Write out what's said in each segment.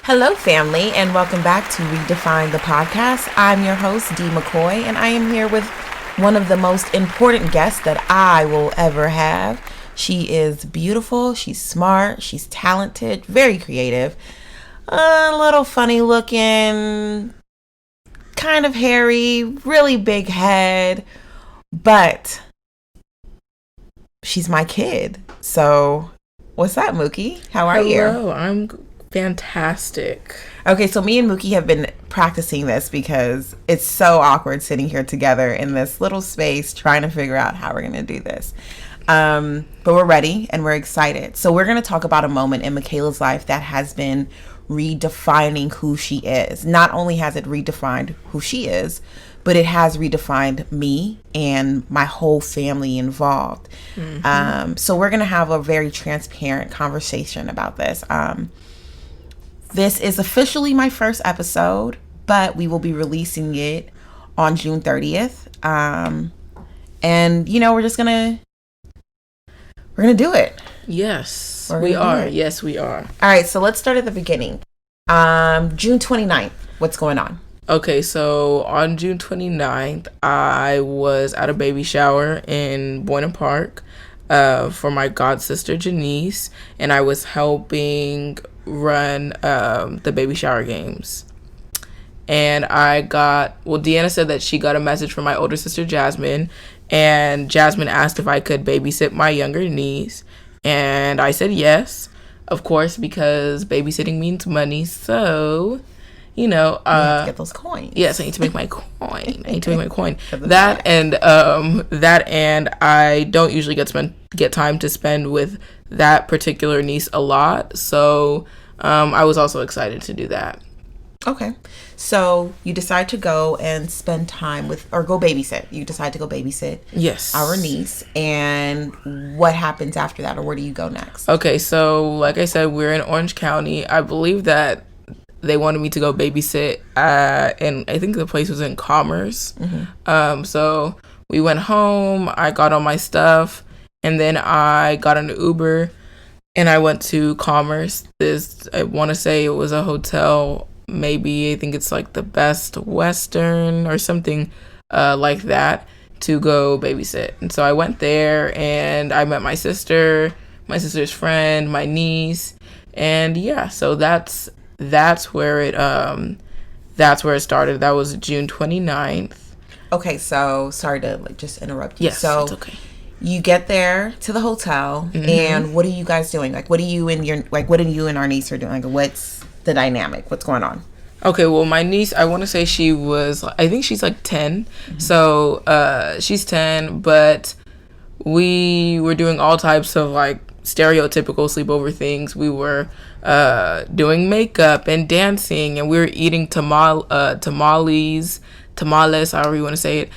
Hello, family, and welcome back to Redefine the Podcast. I'm your host, Dee McCoy, and I am here with one of the most important guests that I will ever have. She is beautiful, she's smart, she's talented, very creative, a little funny looking, kind of hairy, really big head, but she's my kid. So, what's up, Mookie? How are you? Hello, I'm fantastic. Okay, so me and Mookie have been practicing this because it's so awkward sitting here together in this little space trying to figure out how we're going to do this. But we're ready and we're excited. So we're going to talk about a moment in Makala's life that has been redefining who she is. Not only has it redefined who she is, but it has redefined me and my whole family involved. So we're going to have a very transparent conversation about this. This is officially my first episode, but we will be releasing it on June 30th. And you know, we're gonna do it. Yes, we are. Yes, we are. All right, so let's start at the beginning. June 29th, what's going on? Okay, so on June 29th, I was at a baby shower in Boynton Park for my god sister Janice, and I was helping run the baby shower games. And Deanna said that she got a message from my older sister Jasmine, and Jasmine asked if I could babysit my younger niece, and I said yes, of course, because babysitting means money. So you know, you have to get those coins. Yes, I need to make my coin. That and I don't usually get time to spend with that particular niece a lot. So I was also excited to do that. Okay. So you decide to go and spend time with, or go babysit. You decide to go babysit. Yes. Our niece. And what happens after that, or where do you go next? Okay, so like I said, we're in Orange County. I believe that they wanted me to go babysit, and I think the place was in Commerce. So we went home, I got all my stuff, and then I got an Uber, and I went to Commerce. I want to say it was a hotel, maybe, I think it's like the Best Western or something like that, to go babysit. And so I went there, and I met my sister, my sister's friend, my niece, and yeah, so that's where it started. That was June 29th. Okay, so sorry to just interrupt you. Yes, so it's okay. You get there to the hotel, and what are you guys doing? Like, what are you and our niece are doing? Like, what's the dynamic? What's going on? Okay, well, my niece, I want to say I think she's like 10. So she's 10, but we were doing all types of like stereotypical sleepover things. We were doing makeup and dancing, and we were eating tamales, however you want to say it.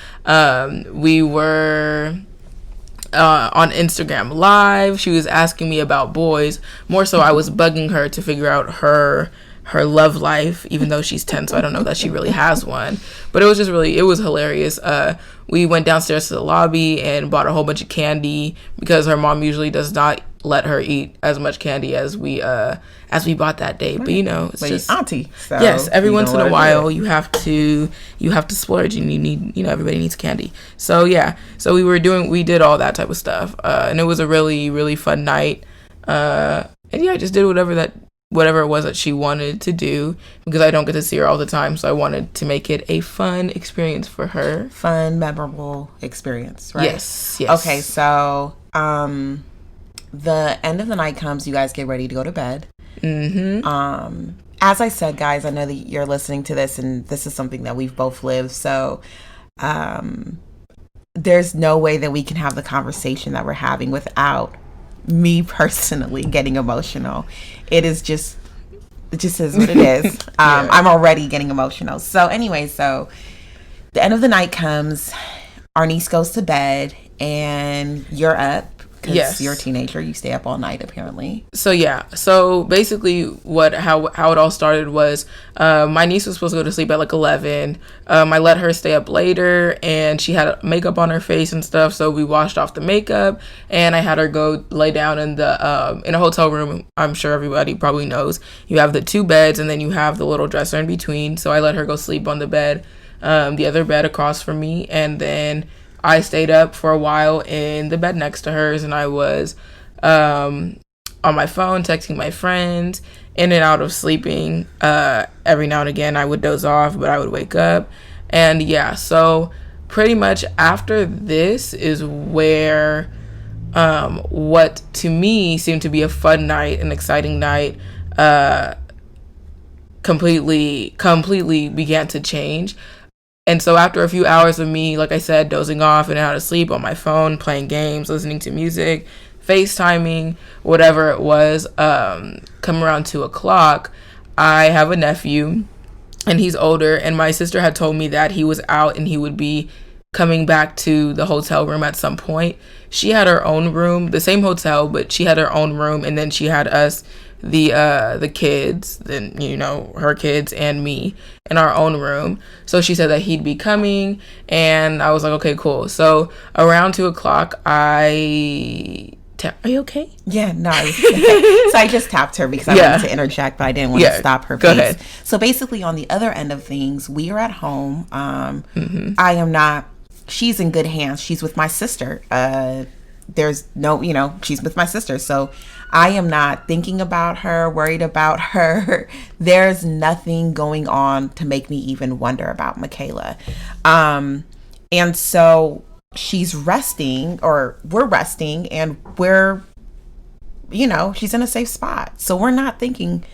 We were on Instagram Live. She was asking me about boys. More so, I was bugging her to figure out her love life, even though she's 10, so I don't know that she really has one. But it was hilarious. We went downstairs to the lobby and bought a whole bunch of candy because her mom usually does not let her eat as much candy as we bought that day. But you know, it's just auntie. So yes, every once in a while you have to splurge, and you need, everybody needs candy. So yeah, so we did all that type of stuff, and it was a really, really fun night. And yeah, I just did whatever it was that she wanted to do, because I don't get to see her all the time, so I wanted to make it a fun experience for her. Fun, memorable experience, right? Yes. Okay, so the end of the night comes, you guys get ready to go to bed. As I said, guys, I know that you're listening to this, and this is something that we've both lived, so there's no way that we can have the conversation that we're having without me personally getting emotional. It just is what it is. I'm already getting emotional. So anyway, so the end of the night comes, our niece goes to bed, and you're up because you're a teenager, you stay up all night apparently. So basically how it all started was my niece was supposed to go to sleep at like 11. I let her stay up later, and she had makeup on her face and stuff, so we washed off the makeup, and I had her go lay down in a hotel room. I'm sure everybody probably knows you have the 2 beds, and then you have the little dresser in between. So I let her go sleep on the bed, the other bed across from me, and then I stayed up for a while in the bed next to hers, and I was on my phone texting my friends, in and out of sleeping. Every now and again I would doze off, but I would wake up. And so pretty much after this is where what to me seemed to be a fun night, an exciting night, completely began to change. And so after a few hours of me, like I said, dozing off and out of sleep on my phone, playing games, listening to music, FaceTiming, whatever it was, come around 2:00, I have a nephew, and he's older, and my sister had told me that he was out and he would be coming back to the hotel room at some point. She had her own room, the same hotel, but she had her own room, and then she had us, the kids, then her kids and me in our own room. So she said that he'd be coming, and I was like, okay, cool. So around 2:00, are you okay? Yeah, no. So I just tapped her because I wanted to interject, but I didn't want to stop her. Go ahead. So basically, on the other end of things, we are at home. I am not. She's in good hands. She's with my sister. There's no, she's with my sister. So I am not thinking about her, worried about her. There's nothing going on to make me even wonder about Makala. And so she's resting, or we're resting, and we're, she's in a safe spot. So we're not thinking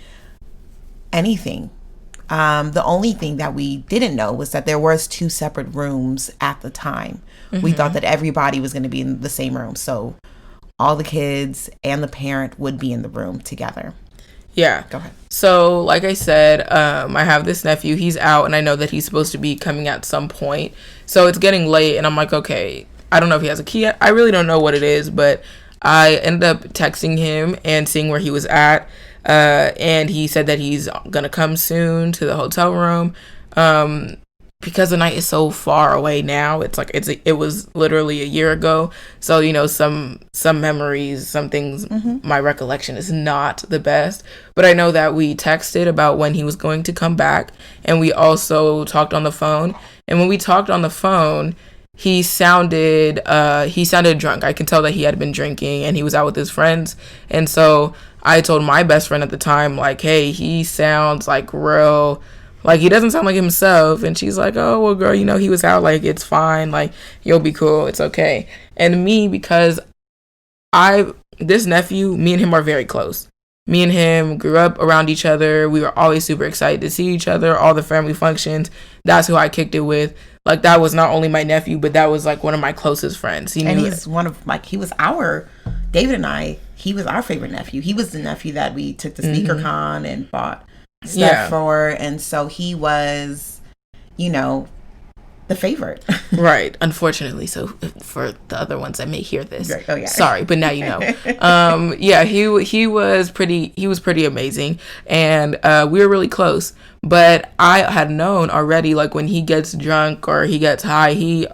anything. The only thing that we didn't know was that there was 2 separate rooms at the time. We thought that everybody was going to be in the same room. So all the kids and the parent would be in the room together. Yeah. Go ahead. So like I said, I have this nephew. He's out, and I know that he's supposed to be coming at some point. So it's getting late, and I'm like, okay, I don't know if he has a key. I really don't know what it is, but I ended up texting him and seeing where he was at. And he said that he's gonna come soon to the hotel room. Because the night is so far away now. It's like it was literally a year ago. So some memories, some things, my recollection is not the best. But I know that we texted about when he was going to come back, and we also talked on the phone. And when we talked on the phone, he sounded drunk. I could tell that he had been drinking, and he was out with his friends. And so I told my best friend at the time, like, hey, he sounds like real. Like, he doesn't sound like himself. And she's like, oh, well, girl, he was out. Like, it's fine. Like, you'll be cool. It's okay. And me, because this nephew, me and him are very close. Me and him grew up around each other. We were always super excited to see each other. All the family functions. That's who I kicked it with. Like, that was not only my nephew, but that was, like, one of my closest friends. And he's one of, like, David and I, he was our favorite nephew. He was the nephew that we took to SneakerCon and bought stuff for, and so he was, the favorite. Right. Unfortunately, so for the other ones that may hear this, right. Oh yeah, sorry, but now you know. He was pretty amazing, and we were really close. But I had known already, like, when he gets drunk or he gets high, he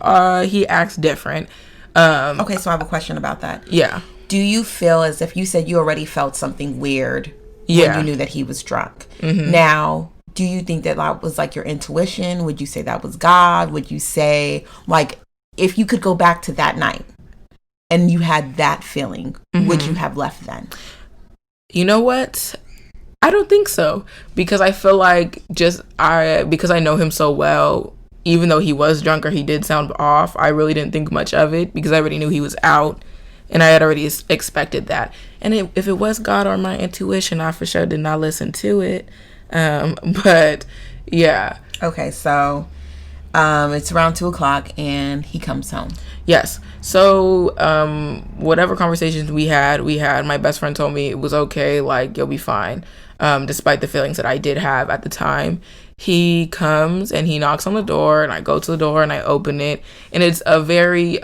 acts different. Okay, so I have a question about that. Yeah. Do you feel as if you said you already felt something weird when you knew that he was drunk? Now, do you think that was like your intuition? Would you say that was God? Would you say, like, if you could go back to that night and you had that feeling, would you have left then? You know what? I don't think so, because I feel like because I know him so well, even though he was drunk or he did sound off, I really didn't think much of it because I already knew he was out, and I had already expected that. And if it was God or my intuition, I for sure did not listen to it. But yeah. Okay, so It's around 2 o'clock, and he comes home. Yes. So, whatever conversations we had, my best friend told me it was okay, like, you'll be fine, despite the feelings that I did have at the time. He comes and he knocks on the door, and I go to the door and I open it, and it's a very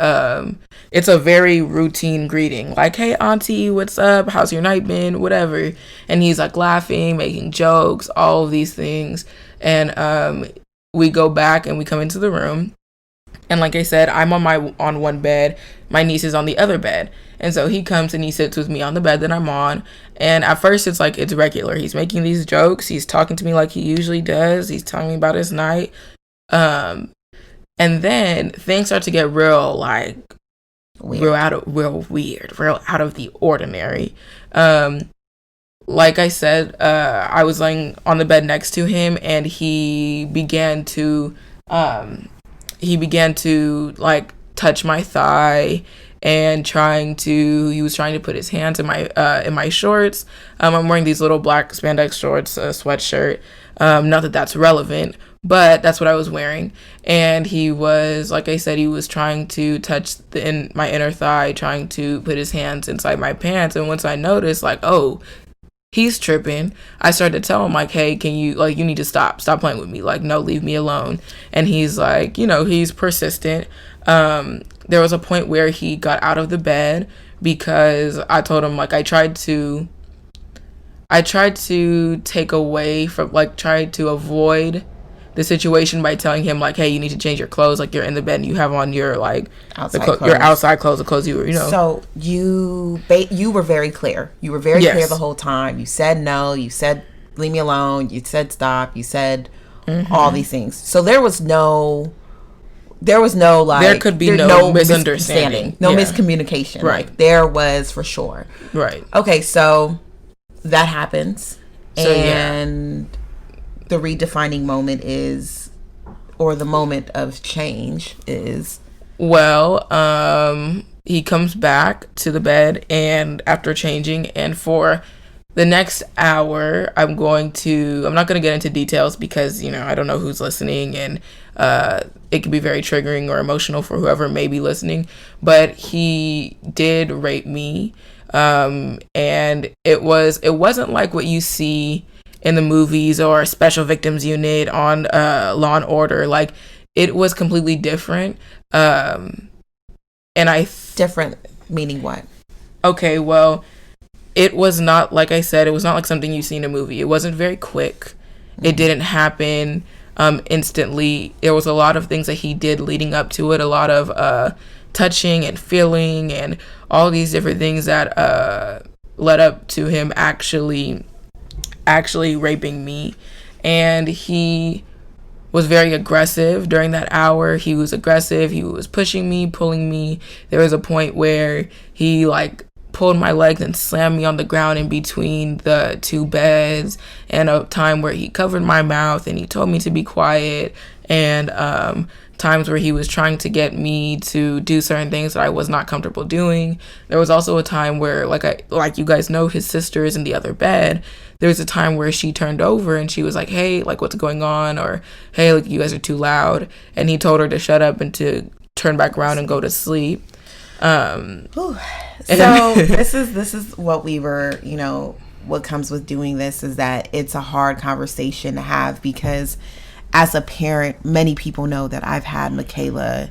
routine greeting, like, hey, auntie, what's up? How's your night been? Whatever. And he's like laughing, making jokes, all of these things. And, we go back and we come into the room. And like I said, I'm on one bed. My niece is on the other bed. And so he comes and he sits with me on the bed that I'm on. And at first it's like it's regular. He's making these jokes. He's talking to me like he usually does. He's telling me about his night. And then things start to get real real out of the ordinary. Like I said, I was laying on the bed next to him, and he began to like touch my thigh and he was trying to put his hands in my shorts. I'm wearing these little black spandex shorts, a sweatshirt. Not that that's relevant, but that's what I was wearing. And he was, like I said, he was trying to touch my inner thigh, trying to put his hands inside my pants. And once I noticed, like, oh, he's tripping, I started to tell him, like, hey, can you, like, you need to stop playing with me, like, no, leave me alone. And he's like, he's persistent. There was a point where he got out of the bed because I told him, like, I tried to take away from, like, tried to avoid the situation by telling him, like, hey, you need to change your clothes, like, you're in the bed and you have on your, like, your outside clothes, the clothes you were, So you were very clear. You were very clear the whole time. You said no, you said leave me alone, you said stop, you said all these things. So there was no like, there could be no misunderstanding, no miscommunication. Right. Like, there was for sure. Right. Okay, so that happens, and the redefining moment is, or the moment of change is, well, he comes back to the bed, and after changing, and for the next hour, I'm not going to get into details because, I don't know who's listening, and it can be very triggering or emotional for whoever may be listening, but he did rape me, and it wasn't like what you see in the movies or Special Victims Unit on Law and Order. Like, it was completely different. And different meaning what? Okay, well, it was not, like I said, it was not like something you see in a movie. It wasn't very quick. It didn't happen instantly. There was a lot of things that he did leading up to it, a lot of touching and feeling and all these different things that led up to him actually raping me. And he was very aggressive during that hour. He was aggressive. He was pushing me, pulling me. There was a point where he, like, pulled my legs and slammed me on the ground in between the two beds, and a time where he covered my mouth and he told me to be quiet, and times where he was trying to get me to do certain things that I was not comfortable doing. There was also a time where, like you guys know, his sister is in the other bed. There was a time where she turned over and she was like, hey, like, what's going on? Or, hey, like, you guys are too loud. And he told her to shut up and to turn back around and go to sleep. So this is what we were, what comes with doing this is that it's a hard conversation to have, because as a parent, many people know that I've had Makala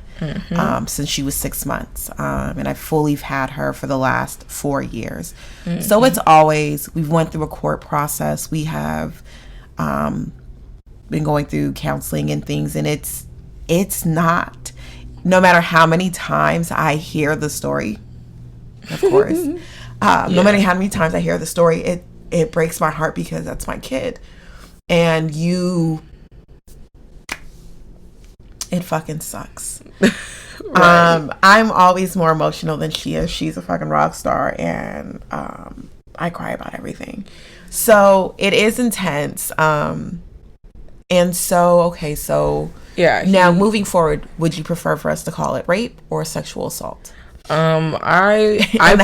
since she was 6 months, and I've fully had her for the last 4 years. So it's always, we've went through a court process, we have been going through counseling and things, and it's not, no matter how many times I hear the story, of course, no matter how many times I hear the story, it breaks my heart, because that's my kid. And it fucking sucks. Right. I'm always more emotional than she is. She's a fucking rock star, and I cry about everything. So it is intense. And so, okay, so now moving forward, would you prefer for us to call it rape or sexual assault? I in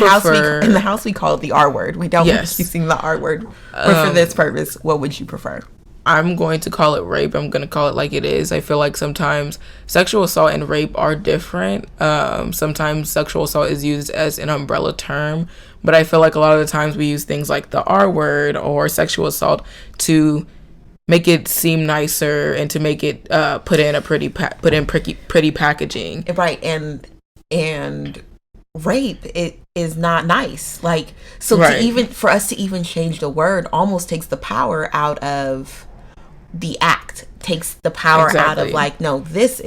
the house we call it the R word. We don't want using the R word. But for this purpose, what would you prefer? I'm going to call it rape. I'm going to call it like it is. I feel like sometimes sexual assault and rape are different. Sometimes sexual assault is used as an umbrella term, but I feel like a lot of the times we use things like the R word or sexual assault to make it seem nicer and to make it put in pretty packaging. Right, and rape, it is not nice. Like, so Right. to even for us to even change the word almost takes the power out of the act, takes the power out of Exactly. like, no, this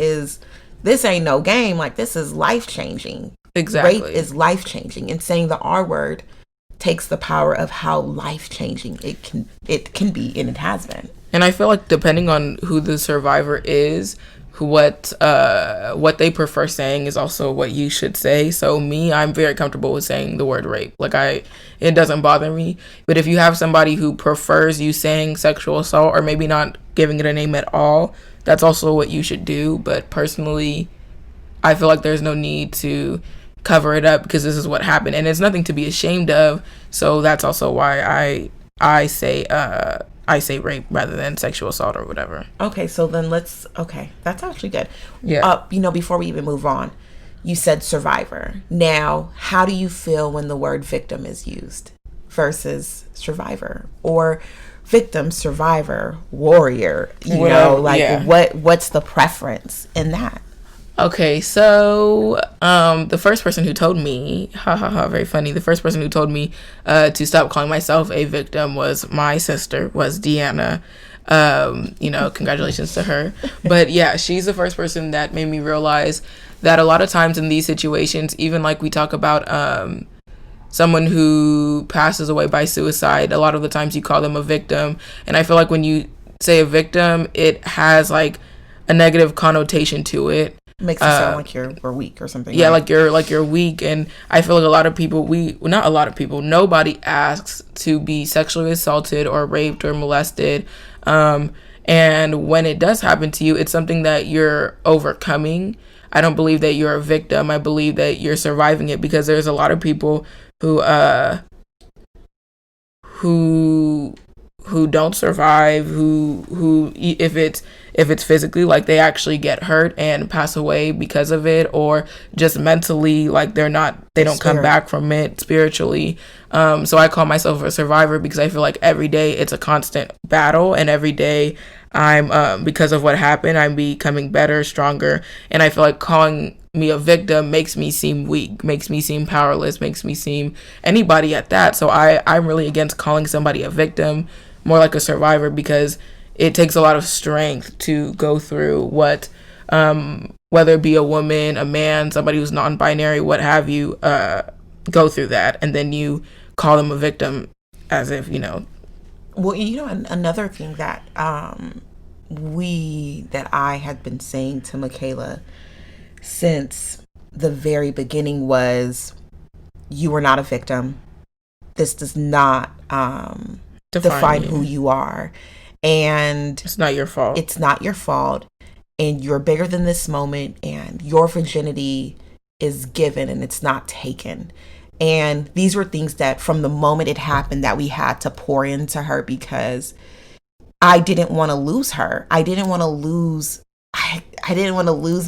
ain't no game. Like, this is life changing. Exactly. Rape is life changing, and saying the R word takes the power of how life changing it can be, and it has been. And I feel like depending on who the survivor is, what they prefer saying is also what you should say. So me, I'm very comfortable with saying the word rape. Like, it doesn't bother me. But if you have somebody who prefers you saying sexual assault or maybe not giving it a name at all, that's also what you should do. But personally, I feel like there's no need to cover it up because this is what happened and it's nothing to be ashamed of. So that's also why I say rape rather than sexual assault or whatever. Okay, so then that's actually good. Yeah. Before we even move on, you said survivor. Now, how do you feel when the word victim is used versus survivor, or victim, survivor, warrior? What's the preference in that? Okay, so the first person who told me, very funny. The first person who told me to stop calling myself a victim was my sister, was Deanna. Congratulations to her. But yeah, she's the first person that made me realize that a lot of times in these situations, even like we talk about someone who passes away by suicide, a lot of the times you call them a victim. And I feel like when you say a victim, it has like a negative connotation to it. Makes it sound like you're weak or something. Yeah, right? like you're weak. And I feel like a lot of people, not a lot of people, nobody asks to be sexually assaulted or raped or molested. And when it does happen to you, it's something that you're overcoming. I don't believe that you're a victim. I believe that you're surviving it, because there's a lot of people who don't survive, who if it's physically, like they actually get hurt and pass away because of it, or just mentally, like they don't come back from it spiritually. So I call myself a survivor because I feel like every day it's a constant battle, and every day I'm because of what happened, I'm becoming better, stronger. And I feel like calling me a victim makes me seem weak, makes me seem powerless, makes me seem anybody at that. So I'm really against calling somebody a victim, more like a survivor, because it takes a lot of strength to go through what, whether it be a woman, a man, somebody who's non-binary, what have you, go through that, and then you call them a victim as if, Well, another thing that I had been saying to Makala since the very beginning was, you are not a victim. This does not define who you are. And it's not your fault. It's not your fault. And you're bigger than this moment, and your virginity is given and it's not taken. And these were things that from the moment it happened that we had to pour into her, because I didn't want to lose her. I didn't want to lose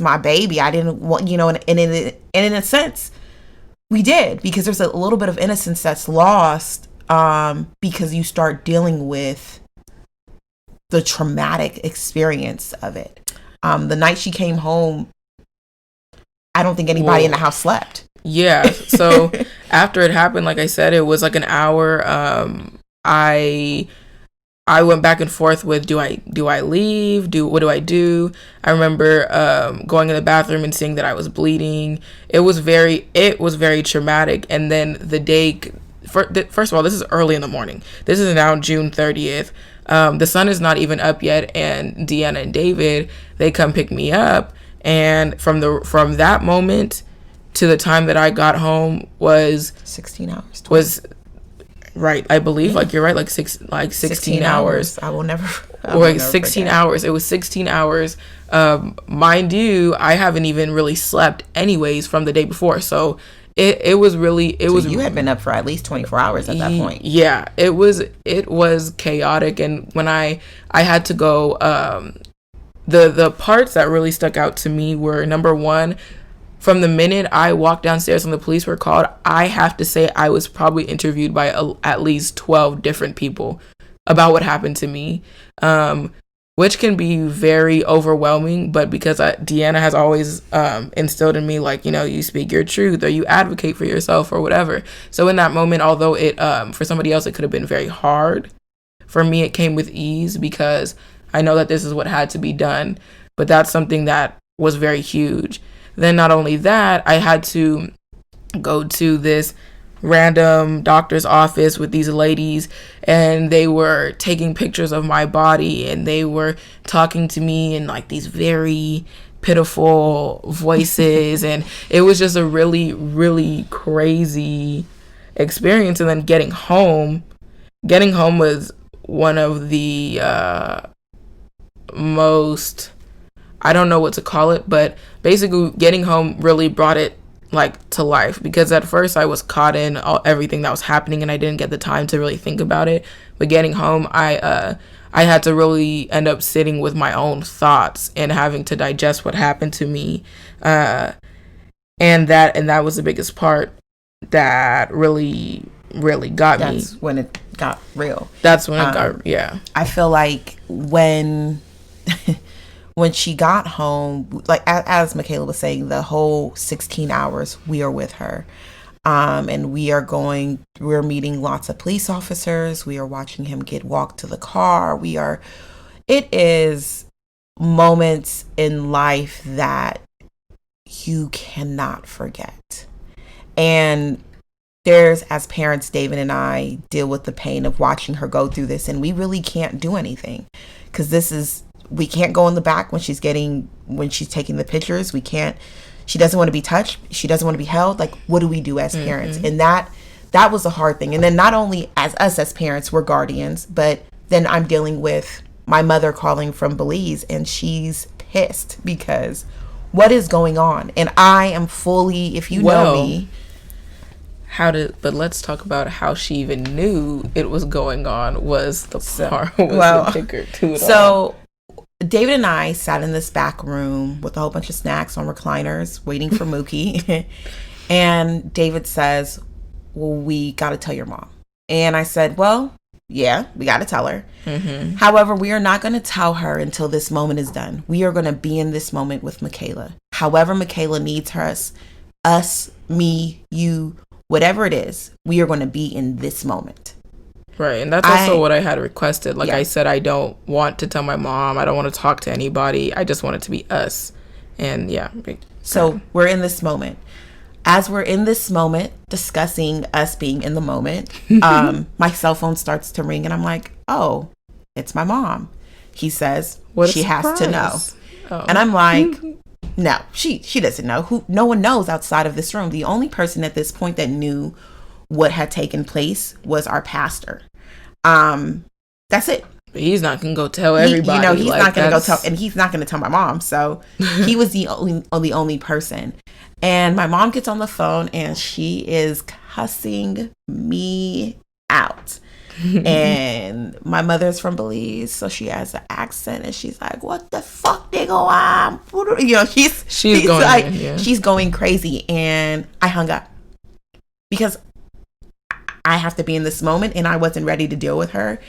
my baby. I didn't want, and in a sense, we did, because there's a little bit of innocence that's lost because you start dealing with the traumatic experience of it. The night she came home, I don't think anybody in the house slept. Yeah. So after it happened, like I said, it was like an hour. I went back and forth with, do I leave? What do I do? I remember going in the bathroom and seeing that I was bleeding. It was very traumatic. And then the day, first of all, this is early in the morning. This is now June 30th. The sun is not even up yet, and Deanna and David, they come pick me up. And from that moment to the time that I got home was 16 hours. Right, I believe, like you're right, like 16 hours. I will never. Or 16 hours. It was 16 hours. Mind you, I haven't even really slept anyways from the day before. So It was really you had been up for at least 24 hours at that point. Yeah, it was chaotic. And when I had to go, the parts that really stuck out to me were, number one, from the minute I walked downstairs and the police were called, I have to say I was probably interviewed by at least 12 different people about what happened to me, which can be very overwhelming. But because Deanna has always instilled in me, like, you know, you speak your truth or you advocate for yourself or whatever. So in that moment, although it for somebody else it could have been very hard, for me it came with ease because I know that this is what had to be done. But that's something that was very huge. Then not only that, I had to go to this random doctor's office with these ladies, and they were taking pictures of my body, and they were talking to me in like these very pitiful voices, and it was just a really, really crazy experience. And then getting home was one of the most, I don't know what to call it, but basically getting home really brought it like to life, because at first I was caught in everything that was happening and I didn't get the time to really think about it. But getting home, I had to really end up sitting with my own thoughts and having to digest what happened to me, and that was the biggest part that really got me. That's when it got real. That's when it got, yeah. I feel like when she got home, like as Makala was saying, the whole 16 hours we are with her, and we're meeting lots of police officers. We are watching him get walked to the car. It is moments in life that you cannot forget. And as parents, David and I deal with the pain of watching her go through this, and we really can't do anything because we can't go in the back when she's taking the pictures. She doesn't want to be touched. She doesn't want to be held. Like, what do we do as parents? And that was a hard thing. And then not only as parents, we're guardians, but then I'm dealing with my mother calling from Belize, and she's pissed because what is going on? And I am fully, if you know me. But let's talk about how she even knew it was going on was the kicker to it all. David and I sat in this back room with a whole bunch of snacks on recliners waiting for Mookie. And David says, well, we got to tell your mom. And I said, well, yeah, we got to tell her. Mm-hmm. However, we are not going to tell her until this moment is done. We are going to be in this moment with Makala. However Makala needs us, me, you, whatever it is, we are going to be in this moment. Right, and that's also what I had requested. Like I said, I don't want to tell my mom. I don't want to talk to anybody. I just want it to be us. And so we're in this moment. As we're in this moment, discussing us being in the moment, my cell phone starts to ring, and I'm like, oh, it's my mom. He says, she has to know. Oh. And I'm like, no, she doesn't know. No one knows outside of this room. The only person at this point that knew what had taken place was our pastor. That's it. But he's not gonna go tell everybody. He's not gonna go tell, and he's not gonna tell my mom. So he was the only person. And my mom gets on the phone and she is cussing me out. And my mother's from Belize, so she has an accent, and she's like, "What the fuck, nigga? She's going crazy." And I hung up because I have to be in this moment, and I wasn't ready to deal with her.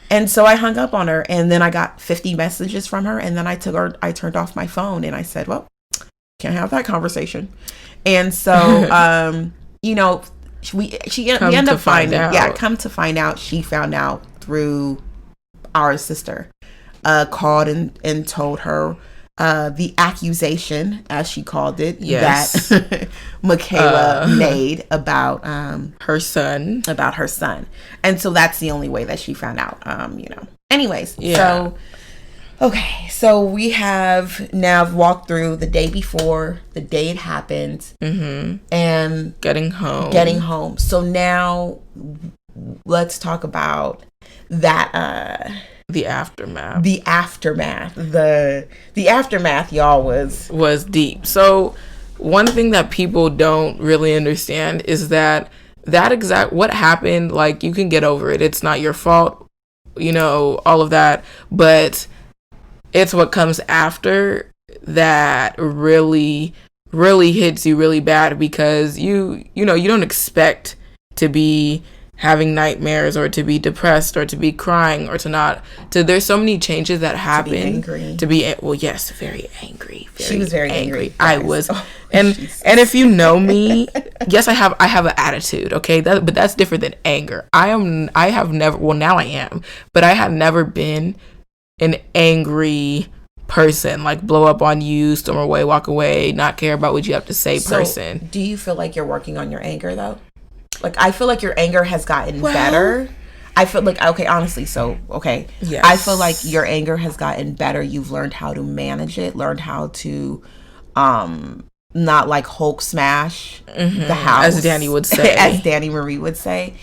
And so I hung up on her, and then I got 50 messages from her, and then I turned off my phone, and I said, well, can't have that conversation. And so, we end up finding out. Yeah, come to find out, she found out through our sister, called and told her the accusation, as she called it, that Makala made about her son. And so that's the only way that she found out. Anyways, so okay, so we have now walked through the day before, the day it happened, and getting home. So now let's talk about that. The aftermath. The aftermath, y'all, was deep. So one thing that people don't really understand is that what happened, like, you can get over it. It's not your fault, all of that. But it's what comes after that really, really hits you really bad, because you don't expect to be having nightmares or to be depressed or to be crying or there's so many changes that happen. To be angry. Yes, very angry. She was very angry. I was. And if you know me, yes, I have an attitude, okay? But that's different than anger. I have never, well, now I am, but I had never been an angry person, like blow up on you, storm away, walk away, not care about what you have to say person. Do you feel like you're working on your anger though? Like, I feel like your anger has gotten better. I feel like, okay, honestly, yes. I feel like your anger has gotten better. You've learned how to manage it, learned how to not like Hulk smash the house, as Danny would say, as Danny Marie would say.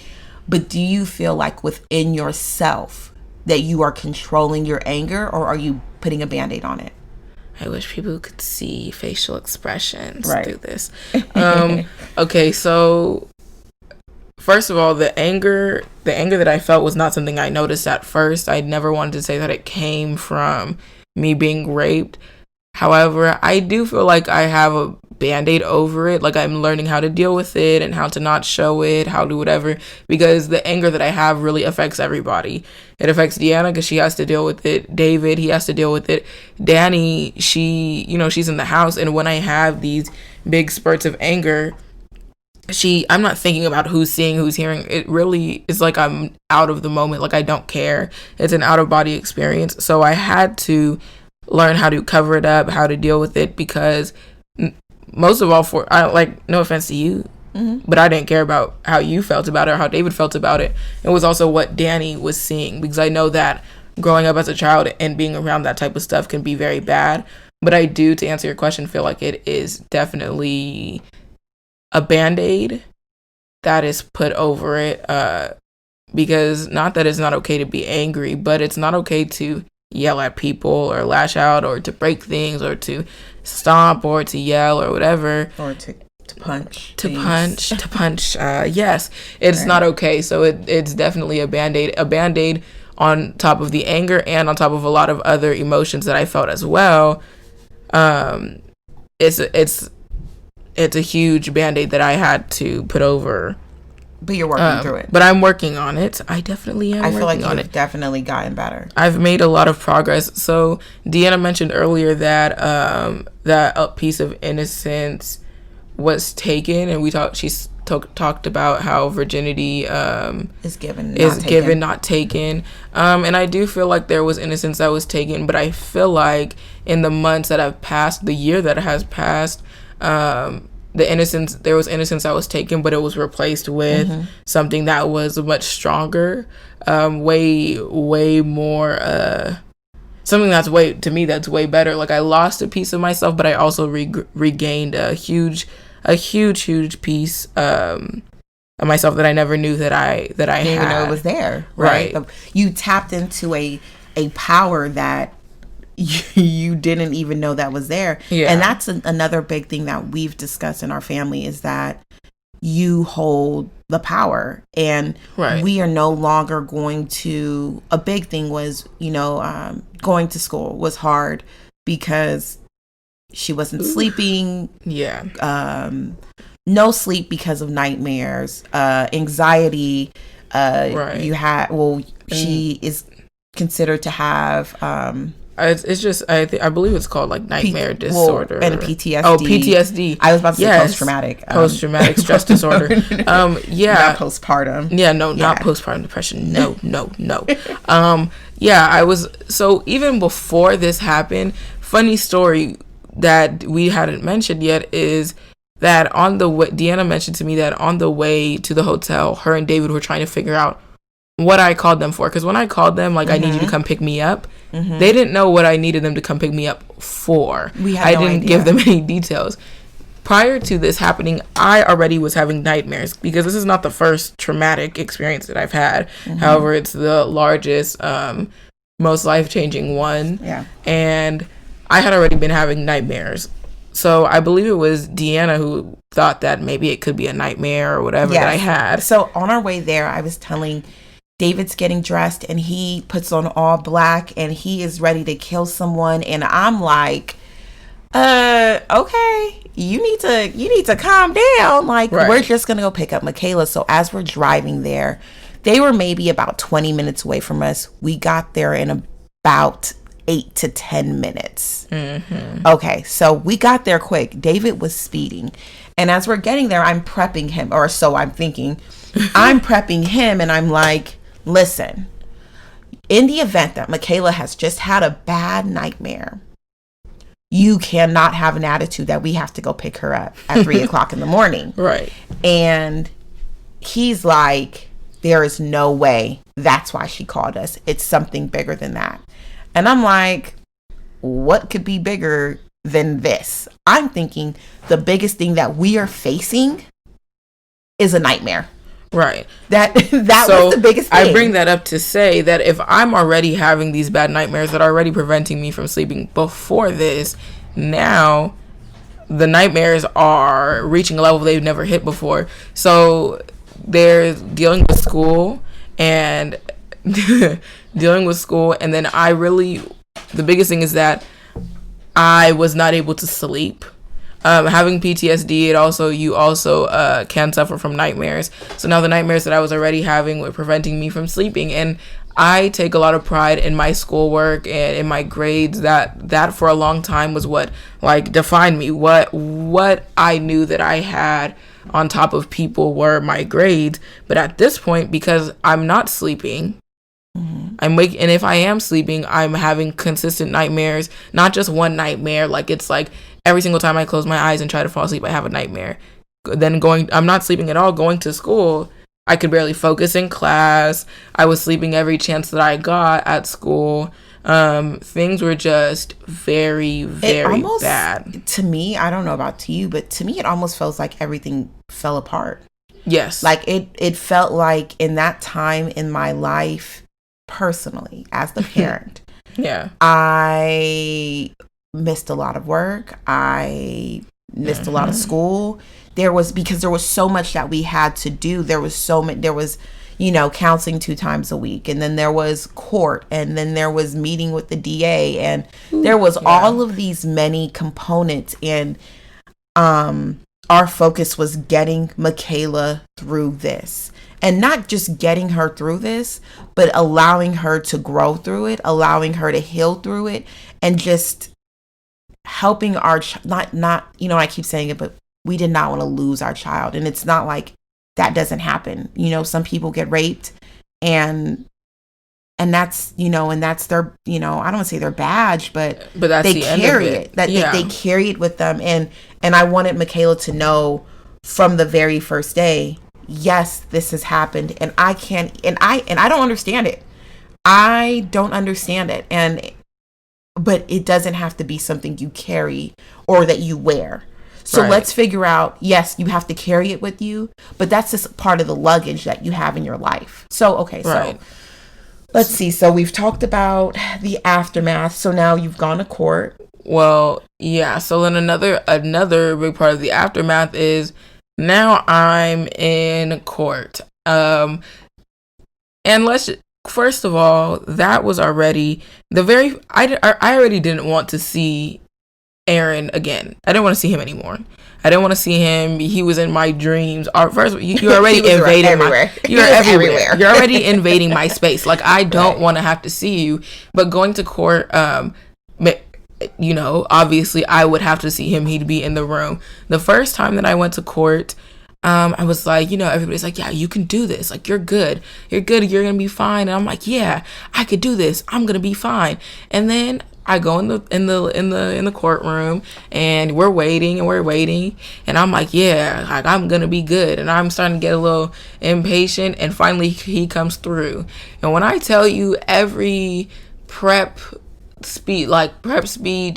But do you feel like within yourself that you are controlling your anger, or are you putting a Band-Aid on it? I wish people could see facial expressions through this. Okay, so first of all, the anger that I felt was not something I noticed at first. I never wanted to say that it came from me being raped. However, I do feel like I have a Band-Aid over it. Like, I'm learning how to deal with it and how to not show it, how to whatever, because the anger that I have really affects everybody. It affects Deanna because she has to deal with it. David, he has to deal with it. Danny, she's in the house, and when I have these big spurts of anger, I'm not thinking about who's seeing, who's hearing. It really is like I'm out of the moment. Like, I don't care. It's an out-of-body experience. So I had to learn how to cover it up, how to deal with it, because most of all, no offense to you, but I didn't care about how you felt about it or how David felt about it. It was also what Danny was seeing, because I know that growing up as a child and being around that type of stuff can be very bad. But I do, to answer your question, feel like it is definitely a Band-Aid that is put over it, because not that it's not okay to be angry, but it's not okay to yell at people or lash out or to break things or to stomp or to yell or whatever, or to punch yes, it's not okay. So it's definitely a Band-Aid on top of the anger and on top of a lot of other emotions that I felt as well. It's a huge Band-Aid that I had to put over. But you're working through it. But I'm working on it. I definitely am. I feel like you've definitely gotten better. I've made a lot of progress. So Deanna mentioned earlier that that a piece of innocence was taken, and she talked about how virginity is given, not taken. And I do feel like there was innocence that was taken, but I feel like in the months that have passed, the year that has passed, there was innocence that was taken, but it was replaced with something that was much stronger, way more, something that's way better. Like, I lost a piece of myself, but I also regained a huge piece of myself that I never knew that I didn't even know it was there. Right. You tapped into a power that you didn't even know that was there. Yeah. And that's another big thing that we've discussed in our family, is that you hold the power, and we are no longer going to, a big thing was, going to school was hard because she wasn't sleeping. Yeah. No sleep because of nightmares, anxiety. You had, she is considered to have, it's just I believe it's called like nightmare disorder and PTSD. Oh, PTSD. I was about to say post-traumatic stress disorder. Not postpartum. Yeah, no, not postpartum depression. No. Yeah, I was, so even before this happened, funny story that we hadn't mentioned yet is that on the way, Deanna mentioned to me that on the way to the hotel, her and David were trying to figure out what I called them for. Because when I called them, like, I need you to come pick me up, they didn't know what I needed them to come pick me up for. I didn't give them any details. Prior to this happening, I already was having nightmares, because this is not the first traumatic experience that I've had. However, it's the largest, most life-changing one. Yeah. And I had already been having nightmares. So I believe it was Deanna who thought that maybe it could be a nightmare or whatever that I had. So on our way there, I was telling David's getting dressed and he puts on all black and he is ready to kill someone. And I'm like, okay, you need to calm down. Like, we're just going to go pick up Makala. So as we're driving there, they were maybe about 20 minutes away from us. We got there in about 8 to 10 minutes. Mm-hmm. Okay, so we got there quick. David was speeding. And as we're getting there, I'm prepping him, or so I'm thinking. I'm prepping him, and I'm like, listen, in the event that Makala has just had a bad nightmare, you cannot have an attitude that we have to go pick her up at 3 o'clock in the morning. Right. And he's like, there is no way that's why she called us. It's something bigger than that. And I'm like, what could be bigger than this? I'm thinking the biggest thing that we are facing is a nightmare. Right. That was the biggest thing. I bring that up to say that if I'm already having these bad nightmares that are already preventing me from sleeping before this, now the nightmares are reaching a level they've never hit before. So they're dealing with school and then the biggest thing is that I was not able to sleep. Having PTSD, you also can suffer from nightmares. So now the nightmares that I was already having were preventing me from sleeping. And I take a lot of pride in my schoolwork and in my grades. That for a long time was what defined me. What I knew that I had on top of people were my grades. But at this point, because I'm not sleeping, I'm waking, and if I am sleeping, I'm having consistent nightmares. Not just one nightmare. It's like every single time I close my eyes and try to fall asleep, I have a nightmare. Then I'm not sleeping at all. Going to school, I could barely focus in class. I was sleeping every chance that I got at school. Things were just very, very bad. To me, I don't know about to you, but to me, it almost feels like everything fell apart. Yes. It felt like in that time in my life, personally, as the parent, yeah, I missed a lot of work. I missed a lot of school. Because there was so much that we had to do. There was counseling 2 times a week, and then there was court, and then there was meeting with the DA, and there was all of these many components, and our focus was getting Makala through this. And not just getting her through this, but allowing her to grow through it, allowing her to heal through it, and just helping our I keep saying it, but we did not want to lose our child. And it's not like that doesn't happen. Some people get raped and that's, and that's their, I don't want to say their badge, but that's they carry it. They carry it with them. And I wanted Makala to know from the very first day, yes, this has happened, and I don't understand it. I don't understand it. But it doesn't have to be something you carry or that you wear. So let's figure out, yes, you have to carry it with you, but that's just part of the luggage that you have in your life. So, okay, so let's see. So we've talked about the aftermath. So now you've gone to court. Well, yeah. So then another big part of the aftermath is now I'm in court. And first of all, that was already I already didn't want to see Aaron again. I didn't want to see him anymore. I didn't want to see him. He was in my dreams. First, you're already invading you're everywhere. You're already invading my space. I don't want to have to see you. But going to court, obviously I would have to see him. He'd be in the room. The first time that I went to court, I was like, everybody's like, yeah, you can do this. You're good. You're good. You're going to be fine. And I'm like, yeah, I could do this. I'm going to be fine. And then I go in the courtroom and we're waiting, and I'm like, yeah, I'm going to be good. And I'm starting to get a little impatient, and finally he comes through. And when I tell you, every prep speech,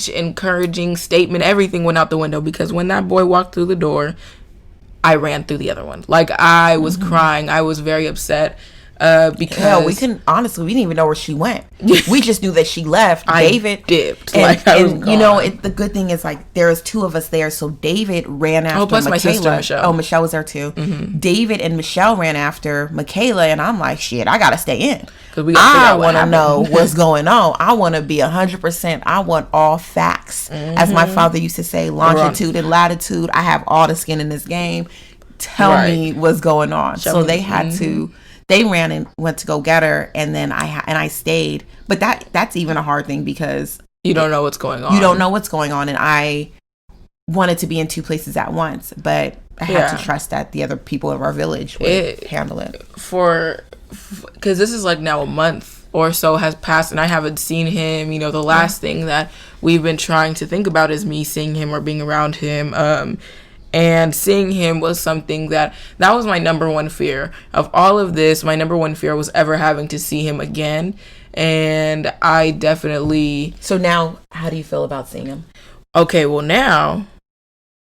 encouraging statement, everything went out the window, because when that boy walked through the door, I ran through the other one. I was crying. I was very upset. Because hell, we didn't even know where she went. We just knew that she left. David dipped. And you know, the good thing is like there was two of us there, so David ran after plus Makala. my sister Michelle. Oh, Michelle was there too. David and Michelle ran after Makala, and I'm like, shit, I gotta stay in. I want to know what's going on. I want to be 100%. I want all facts, as my father used to say, longitude and latitude. I have all the skin in this game. Tell me what's going on. So they had to. They ran and went to go get her, and then I stayed. But that's even a hard thing because you don't know what's going on. You don't know what's going on, and I wanted to be in two places at once, but I had to trust that the other people of our village would handle it. Because this is like now a month or so has passed, and I haven't seen him. You know, the last thing that we've been trying to think about is me seeing him or being around him. And seeing him was something that was my number one fear of all of this. My number one fear was ever having to see him again. And I definitely... So now, how do you feel about seeing him? Okay, well now,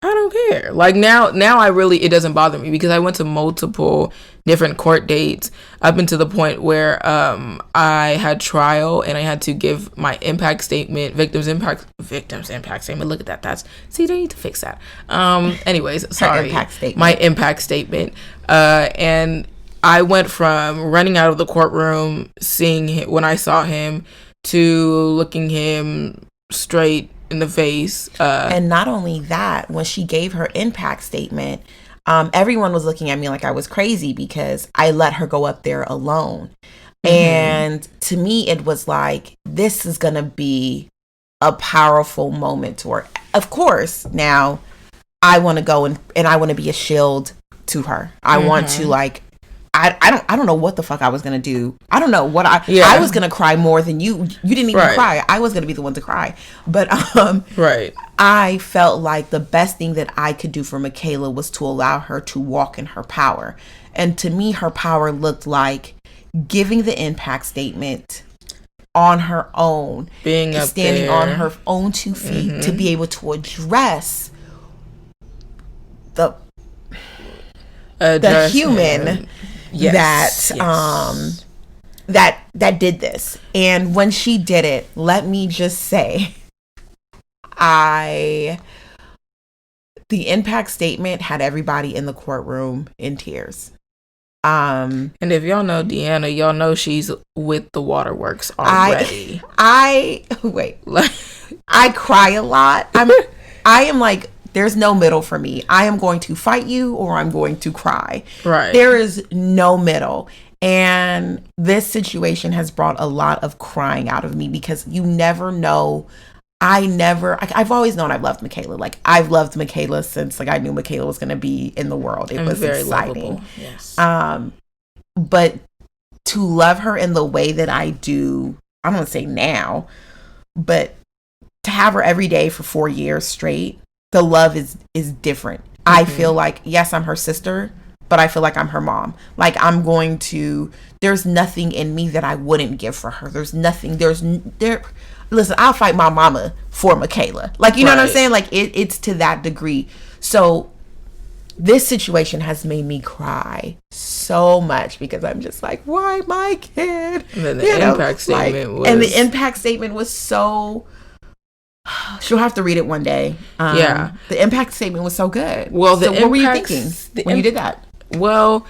I don't care. Like now I really, it doesn't bother me because I went to multiple different court dates up until the point where I had trial and I had to give my impact statement, victims impact statement. Look at that. They need to fix that. Anyways, sorry. My impact statement. And I went from running out of the courtroom, seeing him when I saw him, to looking him straight in the face. And not only that, when she gave her impact statement, everyone was looking at me like I was crazy because I let her go up there alone. And to me, it was like, this is going to be a powerful moment to her. Of course, now I want to go and I want to be a shield to her. I want to like, I don't know what the fuck I was going to do. I don't know what I was going to cry more than you. You didn't even cry. I was going to be the one to cry. But I felt like the best thing that I could do for Makala was to allow her to walk in her power. And to me, her power looked like giving the impact statement on her own, standing on her own 2 feet to be able to address the human that did this. And when she did it, let me just say, the impact statement had everybody in the courtroom in tears. And if y'all know Deanna, y'all know she's with the waterworks already. I cry a lot. I am like, there's no middle for me. I am going to fight you or I'm going to cry. Right. There is no middle. And this situation has brought a lot of crying out of me because you never know. I've always known I've loved Makala. Like, I've loved Makala since like I knew Makala was going to be in the world. It was very exciting. Lovable. Yes. But to love her in the way that I do, I'm going to say now, but to have her every day for 4 years straight, the love is different. I feel like, yes, I'm her sister, but I feel like I'm her mom. Like, there's nothing in me that I wouldn't give for her. Listen, I'll fight my mama for Makala. Like, you know what I'm saying? Like, it's to that degree. So this situation has made me cry so much because I'm just like, why my kid? And then the impact statement was so... She'll have to read it one day. The impact statement was so good. Well, what were you thinking when you did that? Well,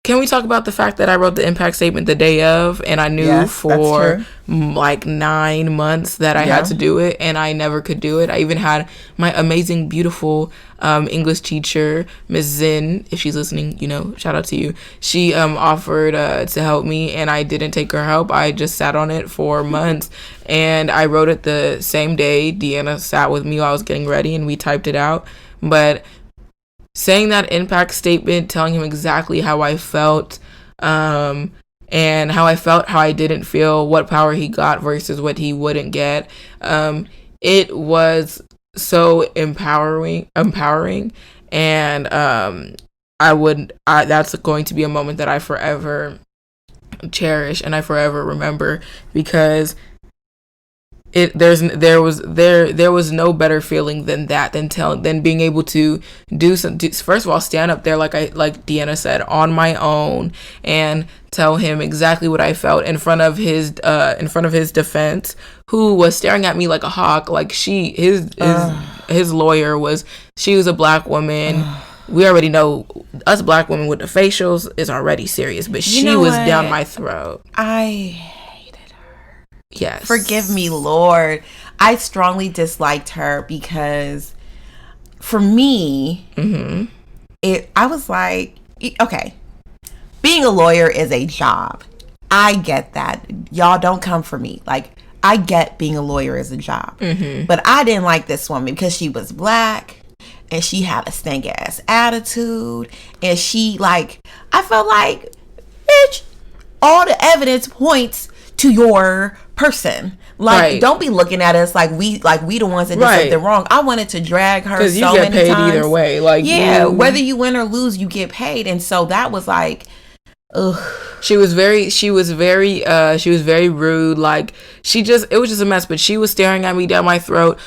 can we talk about the fact that I wrote the impact statement the day of, and I knew for like 9 months that I had to do it, and I never could do it. I even had my amazing, beautiful English teacher, Miss Zin, if she's listening, shout out to you. She offered to help me, and I didn't take her help. I just sat on it for months, and I wrote it the same day. Deanna sat with me while I was getting ready, and we typed it out. But saying that impact statement, telling him exactly how I felt, and how I didn't feel, what power he got versus what he wouldn't get. It was so empowering, and that's going to be a moment that I forever cherish and I forever remember, because there was no better feeling than that, than being able to first of all, stand up there like Deanna said, on my own, and tell him exactly what I felt in front of his defense, who was staring at me like a hawk. Like his lawyer was, she was a black woman. We already know us black women with the facials is already serious, but she was down my throat. Yes. Forgive me, Lord. I strongly disliked her because for me, I was like, okay, being a lawyer is a job. I get that. Y'all don't come for me. Like, I get being a lawyer is a job. But I didn't like this woman because she was black and she had a stank ass attitude. And she, like, I felt like, bitch, all the evidence points to your person. Like, don't be looking at us like we the ones that did something wrong. I wanted to drag her so many times. Because you get paid either way. Like, whether you win or lose, you get paid. And so that was like, ugh. She was very rude. Like, it was just a mess. But she was staring at me down my throat.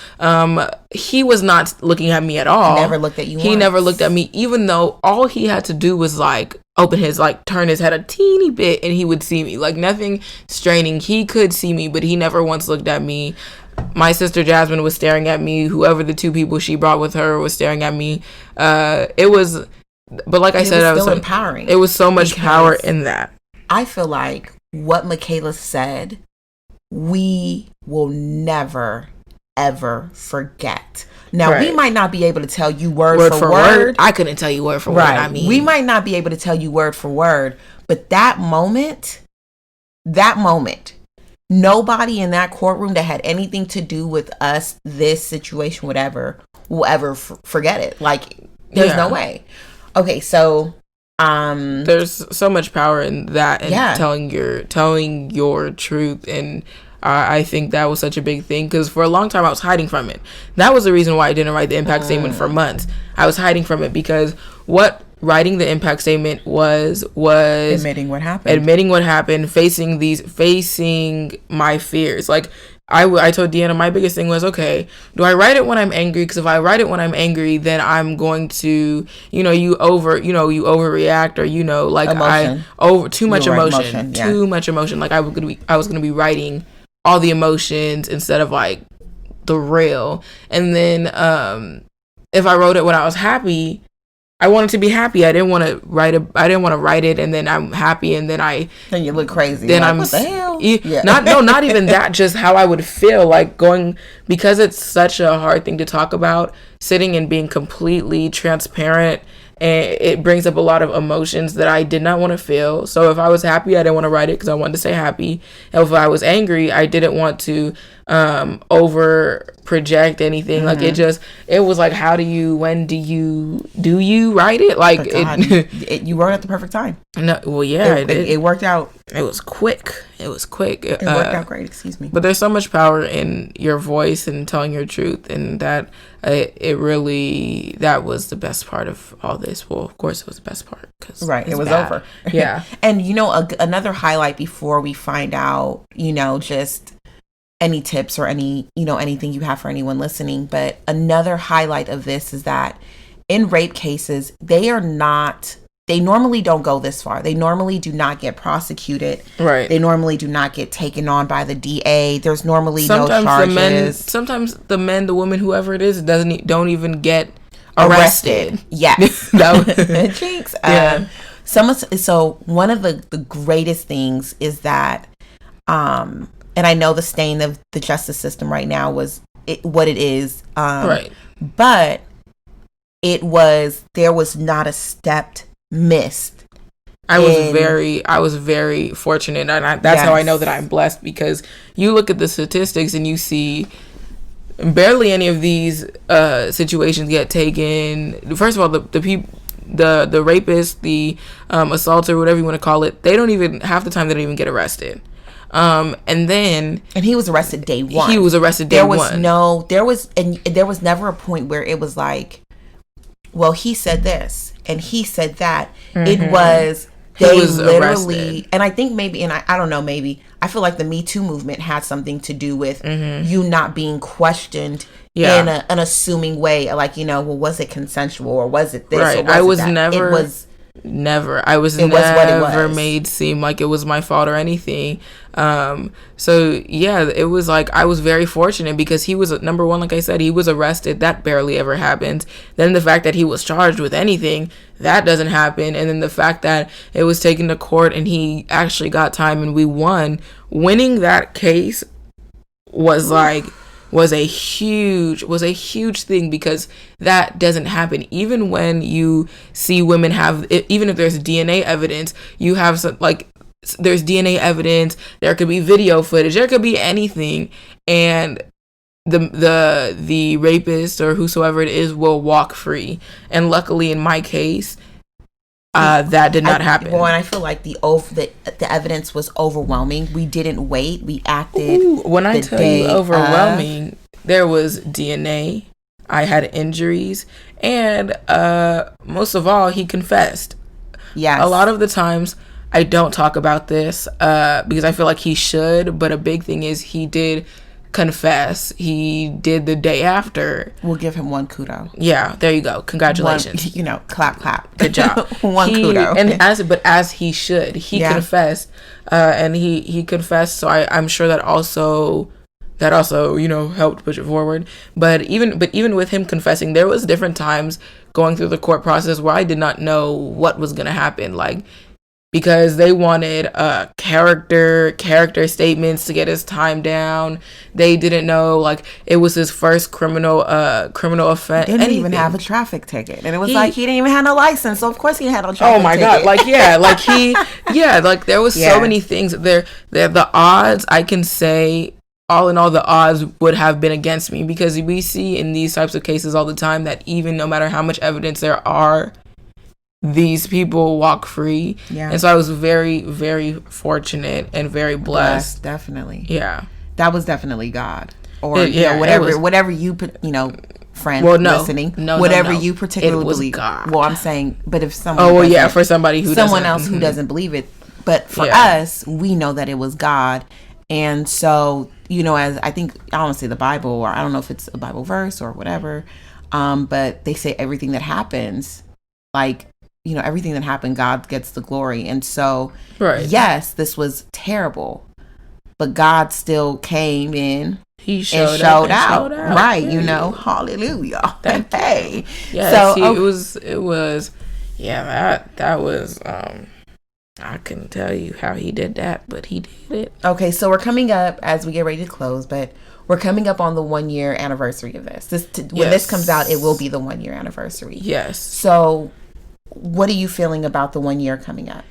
He was not looking at me at all. Never looked at you. He never looked at me, even though all he had to do was like turn his head a teeny bit and he would see me. Like, nothing straining. He could see me, but he never once looked at me. My sister Jasmine was staring at me. Whoever the two people she brought with her was staring at me. It was, but like I said, it was still empowering. It was so much power in that. I feel like what Makala said, we will never, ever forget. Now, we might not be able to tell you word for word. I couldn't tell you word for word. I mean, we might not be able to tell you word for word, but that moment, nobody in that courtroom that had anything to do with us, this situation, whatever, will ever forget it. Like, there's no way. Okay, so there's so much power in that, and telling your truth. And I think that was such a big thing, because for a long time I was hiding from it. That was the reason why I didn't write the impact statement for months. I was hiding from it because what writing the impact statement was admitting what happened, facing my fears. Like, I told Deanna, my biggest thing was, okay, do I write it when I'm angry? Because if I write it when I'm angry, then I'm going to, you overreact, or, like, emotion. Too much emotion. Like, I was gonna be writing all the emotions instead of like the real. And then if I wrote it when I was happy, I wanted to be happy. I didn't want to write it and then I'm happy and then you look crazy. Then like, what the hell? Not even that, just how I would feel, like, going, because it's such a hard thing to talk about, sitting and being completely transparent, and it brings up a lot of emotions that I did not want to feel. So if I was happy, I didn't want to write it because I wanted to say happy. And if I was angry, I didn't want to over project anything. Like, it was like, do you write it? Like, you wrote at the perfect time. No, well, yeah, it worked out. It was quick. It worked out great. Excuse me. But there's so much power in your voice and telling your truth, and that that was the best part of all this. Well, of course, it was the best part because it was over. Yeah, and another highlight before we find out, just any tips or anything you have for anyone listening. But another highlight of this is that in rape cases, they normally don't go this far. They normally do not get prosecuted. Right. They normally do not get taken on by the DA. There's normally no charges. Sometimes the women, whoever it is, don't even get arrested. Yes. Jinx. Yeah. So one of the greatest things is that, and I know the stain of the justice system right now was what it is. Right. But there was not a step missed. I was very fortunate, and that's how I know that I'm blessed, because you look at the statistics and you see barely any of these situations get taken. First of all, the rapist, the assaulter, whatever you want to call it, they don't even, half the time they don't even get arrested. And he was arrested day one. There was never a point where it was like, well, he said this and he said that. It was, they literally arrested. And I think maybe, and I don't know, maybe I feel like the Me Too movement had something to do with you not being questioned Yeah. in an assuming way, like, you know, well, was it consensual or was it this? Right. Or was I it was that? never. It was. Never. I was It was what it never was. made seem like it was my fault or anything. So yeah, it was like I was very fortunate because he was number one, like I said, he was arrested. That barely ever happens. Then the fact that he was charged with anything, that doesn't happen. And then the fact that it was taken to court and he actually got time and we won. Winning that case was like was a huge thing because that doesn't happen. Even when you see women have, even if there's DNA evidence, you have some, like, there's DNA evidence, there could be video footage, there could be anything, and the rapist or whosoever it is will walk free. And luckily in my case, that did not happen. Well, and I feel like the evidence was overwhelming. We didn't wait. We acted. Ooh, when I tell you overwhelming, there was DNA. I had injuries, and most of all, he confessed. Yes. A lot of the times, I don't talk about this because I feel like he should. But a big thing is he did confess. He did the day after. We'll give him one kudo. Yeah, there you go. Congratulations. One, you know, clap. Good job. One kudo. And as he should, he confessed, and he confessed. So I'm sure that also you know helped push it forward. But even with him confessing, there was different times going through the court process where I did not know what was gonna happen, like, because they wanted character statements to get his time down. They didn't know, like, it was his first criminal offense. Didn't even have a traffic ticket, and it was like he didn't even have no license, so of course he had no traffic ticket. Oh my god, like there was so many things there. The odds, I can say, all in all, the odds would have been against me because we see in these types of cases all the time that even no matter how much evidence there are, these people walk free. Yeah. And so I was very, very fortunate and very blessed. Definitely. Yeah. That was definitely God. Or whatever you put, you know, friend listening. Whatever you particularly believe. God. Well, I'm saying, but if someone for somebody who someone else who doesn't believe it. But for us, we know that it was God. And so, you know, as I think, I don't want to say the Bible, or I don't know if it's a Bible verse or whatever, but they say everything that happens, like, you know, everything that happened, God gets the glory. And so, yes, this was terrible, but God still came in. He showed out. Right, you know, hallelujah. Hey. Yeah, so, it was, that was, I couldn't tell you how he did that, but he did it. Okay, so we're coming up, as we get ready to close, but we're coming up on the 1 year anniversary of this. When this comes out, it will be the 1 year anniversary. Yes. So what are you feeling about the 1 year coming up?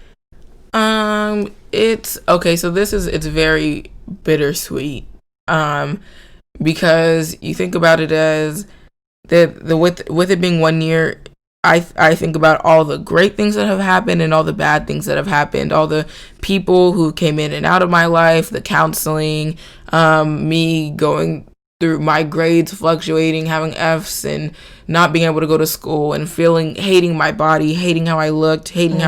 It's okay. So it's very bittersweet. Because you think about it as with it being 1 year, I think about all the great things that have happened and all the bad things that have happened, all the people who came in and out of my life, the counseling, me going through my grades fluctuating, having F's and not being able to go to school and hating my body, hating how I looked, hating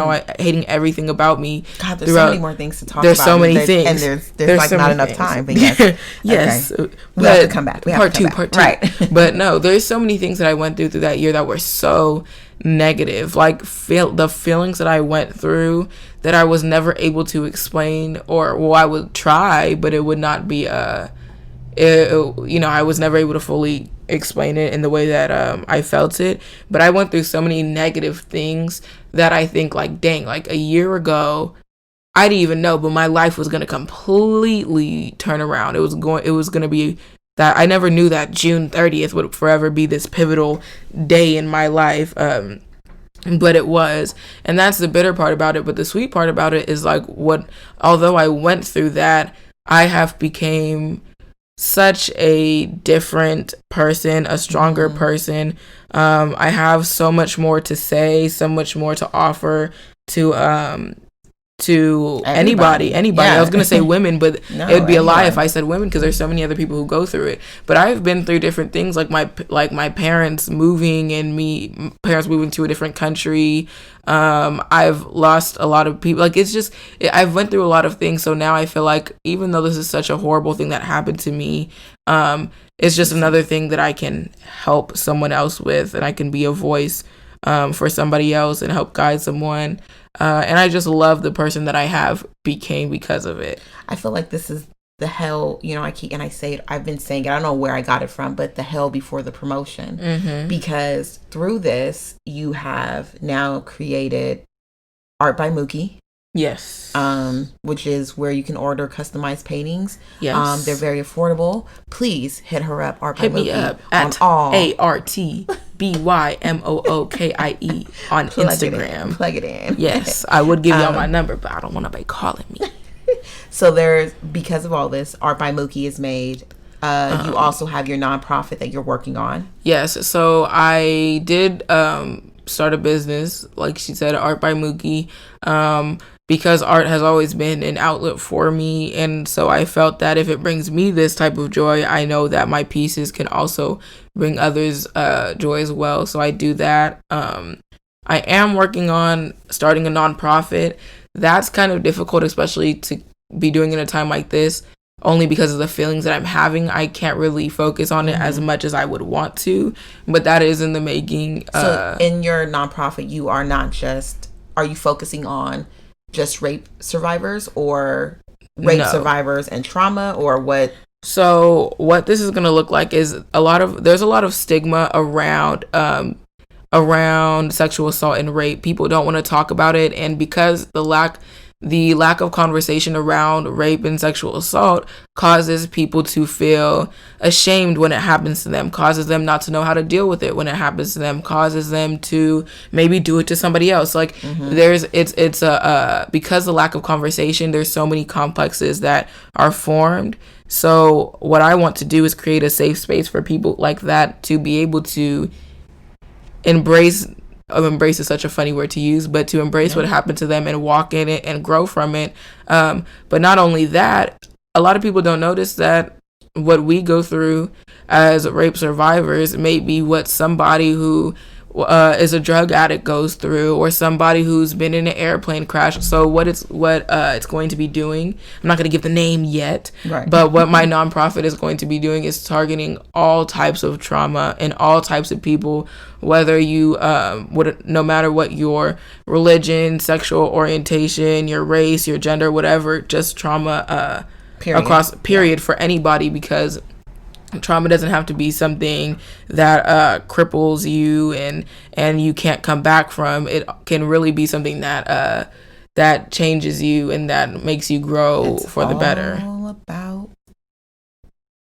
everything about me. God, there's so many more things to talk about. There's so many things. And there's like so not enough time, but yes. Yes. Okay. We have to come back. Part two. Right. But no, there's so many things that I went through that year that were so negative. Like the feelings that I went through that I was never able to explain, or I would try, but it would not be I was never able to fully explain it in the way that I felt it. But I went through so many negative things that I think, like, dang, like a year ago, I didn't even know, but my life was going to completely turn around. It was going to be that I never knew that June 30th would forever be this pivotal day in my life. But it was, and that's the bitter part about it. But the sweet part about it is, like, although I went through that, I have became such a different person, a stronger person. I have so much more to say, so much more to offer to to Everybody. anybody. Yeah. I was gonna say women, but No, it would be a lie anyone. if I said women, because there's so many other people who go through it. But I've been through different things, like my parents moving and parents moving to a different country. I've lost a lot of people. Like, it's just, I've went through a lot of things. So now I feel like, even though this is such a horrible thing that happened to me, it's just another thing that I can help someone else with, and I can be a voice for somebody else and help guide someone. And I just love the person that I have became because of it. I feel like this is the hell, I say it, I've been saying it, I don't know where I got it from, but the hell before the promotion. Mm-hmm. Because through this, you have now created Art by Mookie. Yes. Which is where you can order customized paintings. Yes. They're very affordable. Please hit her up, Art by Hit Mookie. me up on at all ARTBYMOOKIE on Instagram. Plug it in. Yes, I would give y'all my number, but I don't want nobody calling me. So because of all this, Art by Mookie is made. You also have your nonprofit that you're working on. Yes, so I did start a business, like she said, Art by Mookie, because art has always been an outlet for me, and so I felt that if it brings me this type of joy, I know that my pieces can also bring others joy as well. So I do that. I am working on starting a nonprofit. That's kind of difficult, especially to be doing in a time like this, only because of the feelings that I'm having. I can't really focus on it as much as I would want to, but that is in the making. So in your nonprofit, are you focusing on just rape survivors, or rape survivors and trauma, or what? So what this is going to look like is there's a lot of stigma around sexual assault and rape. People don't want to talk about it, and because the lack of conversation around rape and sexual assault causes people to feel ashamed when it happens to them, causes them not to know how to deal with it when it happens to them, causes them to maybe do it to somebody else. Like because the lack of conversation, there's so many complexes that are formed. So what I want to do is create a safe space for people like that to be able to embrace is such a funny word to use, but to embrace what happened to them and walk in it and grow from it. But not only that, a lot of people don't notice that what we go through as rape survivors may be what somebody who is a drug addict goes through, or somebody who's been in an airplane crash. So what it's going to be doing, I'm not going to give the name yet, right. But what my nonprofit is going to be doing is targeting all types of trauma and all types of people, whether you no matter what your religion, sexual orientation, your race, your gender, whatever, just trauma period for anybody, because trauma doesn't have to be something that cripples you and you can't come back from. It can really be something that changes you and that makes you grow for the better. All about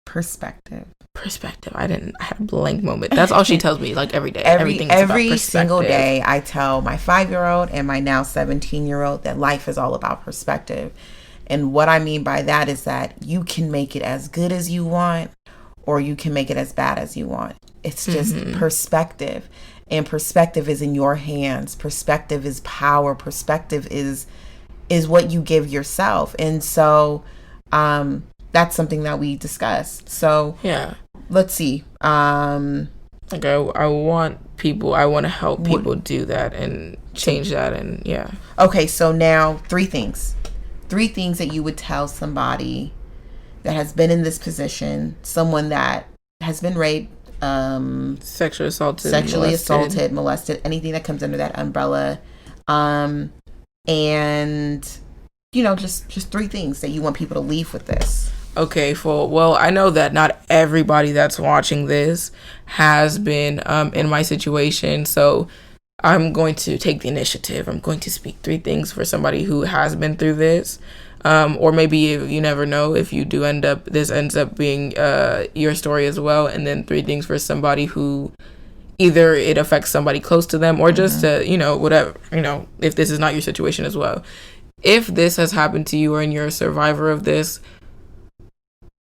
perspective. I had a blank moment. That's all she tells me, like, every day. Every single day I tell my 5-year-old and my now 17-year-old that life is all about perspective. And what I mean by that is that you can make it as good as you want, or you can make it as bad as you want. It's just perspective. And perspective is in your hands. Perspective is power. Perspective is what you give yourself. And so that's something that we discussed. So yeah, let's see. Like I want to help people do that and change that, and yeah. Okay, so now 3 things. 3 things that you would tell somebody that has been in this position, someone that has been raped, sexually assaulted, molested, anything that comes under that umbrella, and just 3 things that you want people to leave with this. Okay, well, I know that not everybody that's watching this has been in my situation, so I'm going to take the initiative. I'm going to speak 3 things for somebody who has been through this. Or maybe you never know, if you do this ends up being your story as well. And then 3 things for somebody who either it affects somebody close to them, or just whatever, if this is not your situation as well. If this has happened to you, or you're a survivor of this,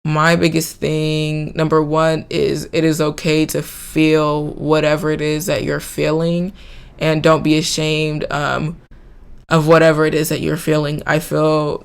my biggest thing, number 1, is it is okay to feel whatever it is that you're feeling, and don't be ashamed. of whatever it is that you're feeling. I feel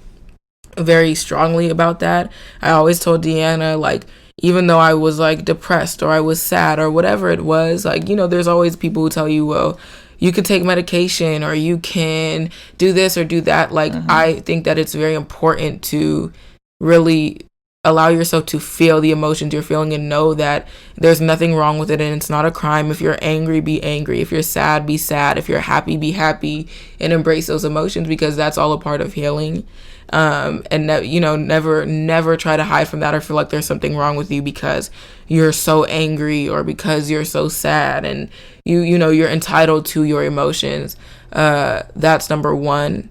very strongly about that. I always told Deanna, like, even though I was like depressed or I was sad or whatever it was, like, you know, there's always people who tell you, well, you can take medication or you can do this or do that. Like, I think that it's very important to really allow yourself to feel the emotions you're feeling and know that there's nothing wrong with it and it's not a crime. If you're angry, be angry. If you're sad, be sad. If you're happy, be happy, and embrace those emotions, because that's all a part of healing. You know, never try to hide from that or feel like there's something wrong with you because you're so angry or because you're so sad, and you know, you're entitled to your emotions. That's number one.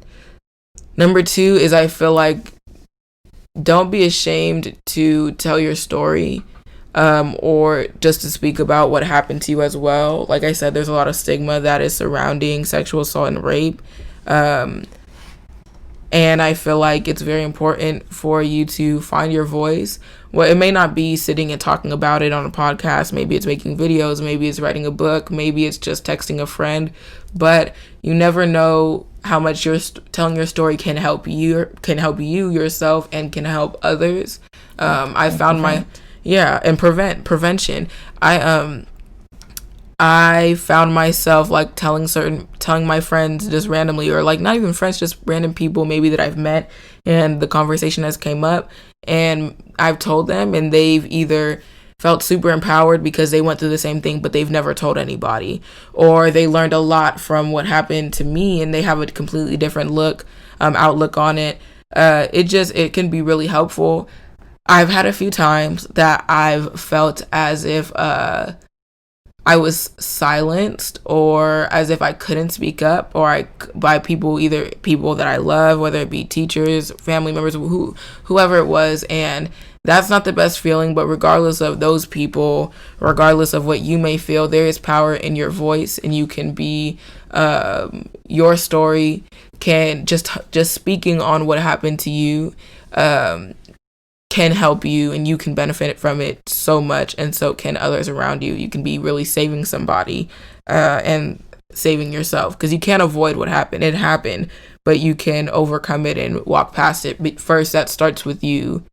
Number two is, I feel like, don't be ashamed to tell your story, or just to speak about what happened to you as well. Like I said, there's a lot of stigma that is surrounding sexual assault and rape. And I feel like it's very important for you to find your voice. Well, it may not be sitting and talking about it on a podcast. Maybe it's making videos. Maybe it's writing a book. Maybe it's just texting a friend. But you never know how much telling your story can help you yourself, and can help others. I found prevention. I found myself like telling my friends just randomly, or like not even friends, just random people maybe that I've met, and the conversation has came up, and I've told them, and they've either felt super empowered because they went through the same thing, but they've never told anybody, or they learned a lot from what happened to me and they have a completely different outlook on it. It can be really helpful. I've had a few times that I've felt as if I was silenced, or as if I couldn't speak up, or by people, either people that I love, whether it be teachers, family members, whoever it was. And that's not the best feeling, but regardless of those people, regardless of what you may feel, there is power in your voice, and you can be, your story can just speaking on what happened to you, can help you, and you can benefit from it so much, and so can others around you. You can be really saving somebody, and saving yourself, because you can't avoid what happened. It happened, but you can overcome it and walk past it. But first, that starts with you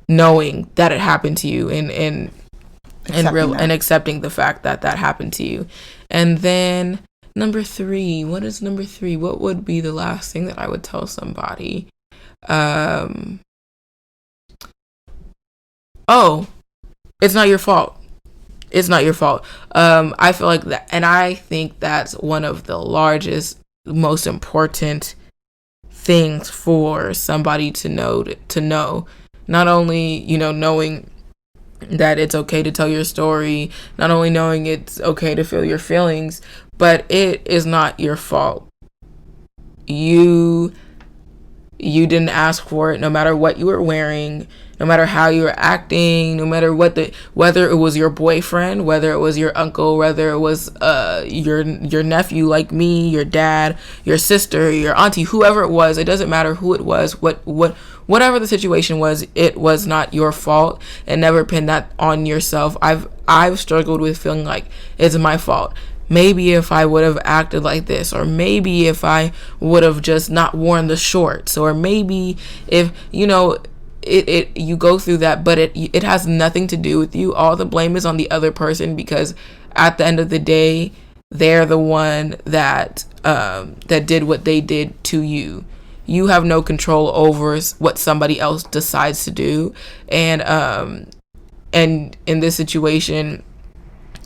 knowing that it happened to you, and accepting the fact that happened to you. And then number three, what is number three? What would be the last thing that I would tell somebody? Oh, it's not your fault. It's not your fault. I feel like that, and I think that's one of the largest, most important things for somebody to know. Not only, you know, knowing that it's okay to tell your story, not only knowing it's okay to feel your feelings, but it is not your fault. You didn't ask for it, no matter what you were wearing, no matter how you were acting, no matter whether it was your boyfriend, whether it was your uncle, whether it was your nephew like me, your dad, your sister, your auntie, whoever it was. It doesn't matter who it was, whatever the situation was, it was not your fault, and never pin that on yourself. I've struggled with feeling like it's my fault. Maybe if I would have acted like this, or maybe if I would have just not worn the shorts, or maybe if, you know, you go through that, but it has nothing to do with you. All the blame is on the other person, because at the end of the day, they're the one that did what they did to you. You have no control over what somebody else decides to do, and in this situation,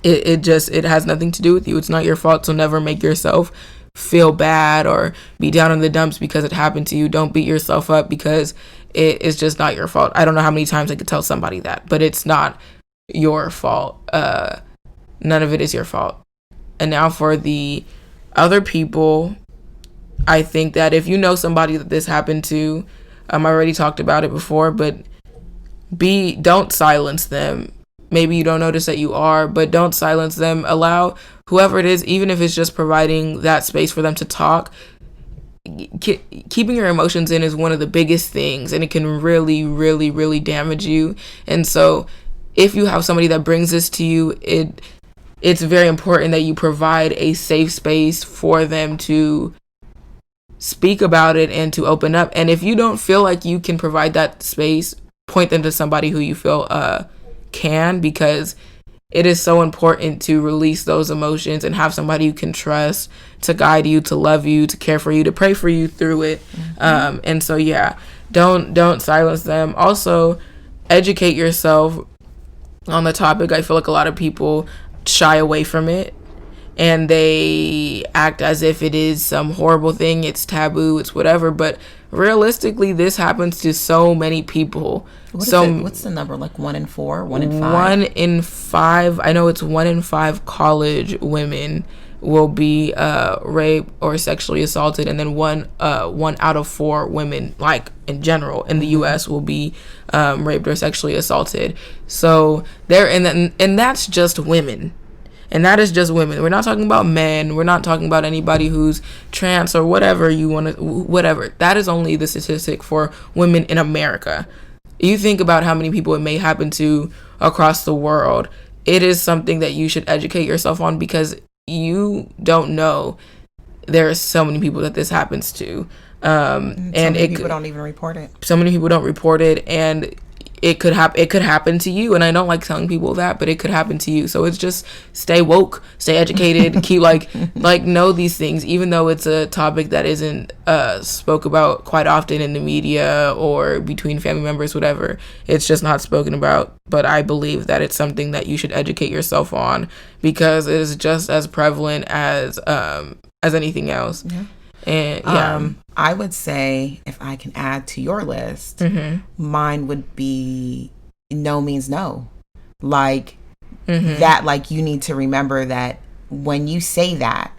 it has nothing to do with you. It's not your fault. So never make yourself feel bad or be down in the dumps because it happened to you. Don't beat yourself up, because it is just not your fault. I don't know how many times I could tell somebody that, but it's not your fault. None of it is your fault. And now for the other people, I think that if you know somebody that this happened to, I already talked about it before, but don't silence them. Maybe you don't notice that you are, but don't silence them. Allow whoever it is, even if it's just providing that space for them to talk. Keeping your emotions in is one of the biggest things, and it can really, really, really damage you. And so if you have somebody that brings this to you, it's very important that you provide a safe space for them to speak about it and to open up. And if you don't feel like you can provide that space, point them to somebody who you feel can, because it is so important to release those emotions and have somebody you can trust to guide you, to love you, to care for you, to pray for you through it. And so, yeah, don't silence them. Also, educate yourself on the topic. I feel like a lot of people shy away from it and they act as if it is some horrible thing. It's taboo, it's whatever. But realistically, this happens to so many people. What's the number? Like 1 in 4? 1 in 5? 1 in 5. I know it's 1 in 5 college women will be raped or sexually assaulted, and then one out of 4 women, like in general in the U.S., will be raped or sexually assaulted. So and that's just women. And that is just women. We're not talking about men. We're not talking about anybody who's trans or whatever you want to, whatever. That is only the statistic for women in America. You think about how many people it may happen to across the world. It is something that you should educate yourself on, because you don't know. There are so many people that this happens to. And people don't even report it. So many people don't report it, and it could happen to you. And I don't like telling people that, but it could happen to you. So it's just stay woke, stay educated, keep like know these things, even though it's a topic that isn't spoke about quite often in the media or between family members, whatever. It's just not spoken about. But I believe that it's something that you should educate yourself on, because it is just as prevalent as anything else. Yeah. And I would say, if I can add to your list, mine would be no means no. Like that, like you need to remember that when you say that,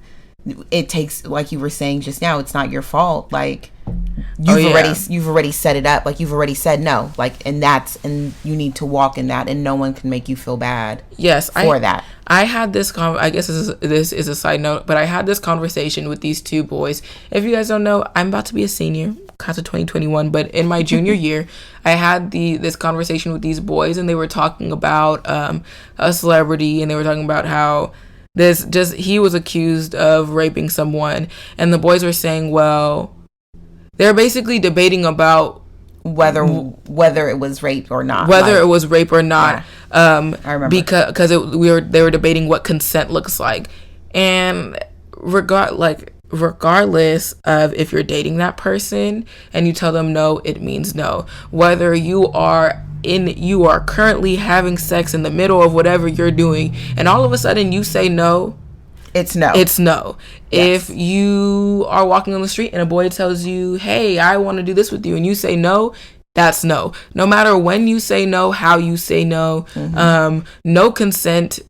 it takes, like you were saying just now, it's not your fault. Like you've already set it up. Like you've already said no. Like, and you need to walk in that, and no one can make you feel bad. Yes, for that. I had this I guess this is a side note, but I had this conversation with these 2 boys. If you guys don't know, I'm about to be a senior, class of 2021, but in my junior year, I had this conversation with these boys, and they were talking about a celebrity, and they were talking about how he was accused of raping someone, and the boys were saying, well, they're basically debating about whether it was rape or not. Whether it was rape or not. Yeah. I remember. Because they were debating what consent looks like. And regardless of if you're dating that person and you tell them no, it means no. Whether you are currently having sex in the middle of whatever you're doing, and all of a sudden you say no, it's no. It's no. Yes. If you are walking on the street and a boy tells you, hey, I want to do this with you, and you say no, that's no. No matter when you say no, how you say no, no consent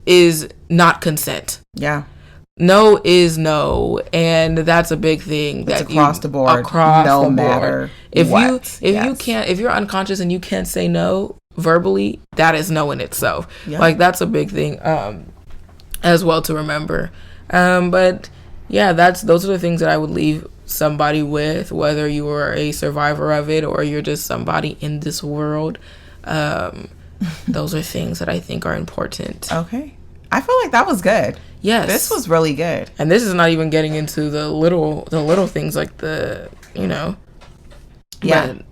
is not consent. Yeah. No is no, and that's a big thing. It's across the board. No matter if you're unconscious and you can't say no verbally, that is no in itself. Yeah. Like that's a big thing as well to remember. But yeah, those are the things that I would leave somebody with, whether you are a survivor of it or you're just somebody in this world. Those are things that I think are important. Okay. I feel like that was good. Yes. This was really good. And this is not even getting into the little things like Yeah.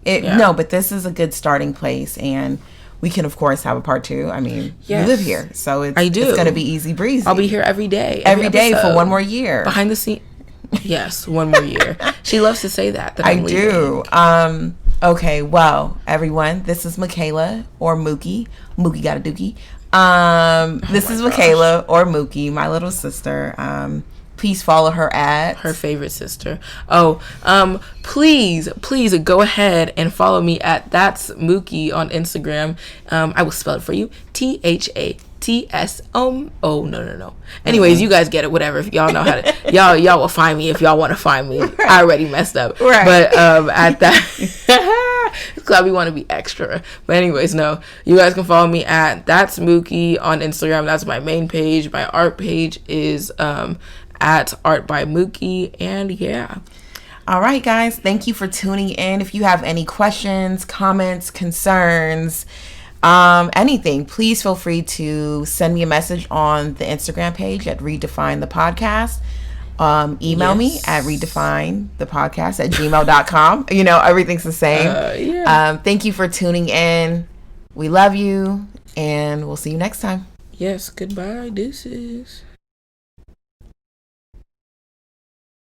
No, but this is a good starting place, and we can, of course, have a part 2. I mean, yes. You live here, so it's going to be easy breezy. I'll be here every day. Every day for 1 more year. Behind the scene. Yes, 1 more year. She loves to say that I do. Okay, well, everyone, this is Makala or Mookie. Mookie got a dookie. This is Makala or Mookie, my little sister. Please follow her at her favorite sister. Please go ahead and follow me at That's Mookie on Instagram. I will spell it for you. THATS. Oh no. Anyways, you guys get it. Whatever. If y'all know how to, y'all will find me if y'all want to find me. Right. I already messed up. Right. But at that, because we want to be extra. But anyways, no. You guys can follow me at That's Mookie on Instagram. That's my main page. My art page is at Art by Mookie, and yeah. All right, guys. Thank you for tuning in. If you have any questions, comments, concerns, anything, please feel free to send me a message on the Instagram page at Redefine the Podcast. Email me at redefinethepodcast@gmail.com. Everything's the same. Thank you for tuning in. We love you, and we'll see you next time. Yes, goodbye. Deuces.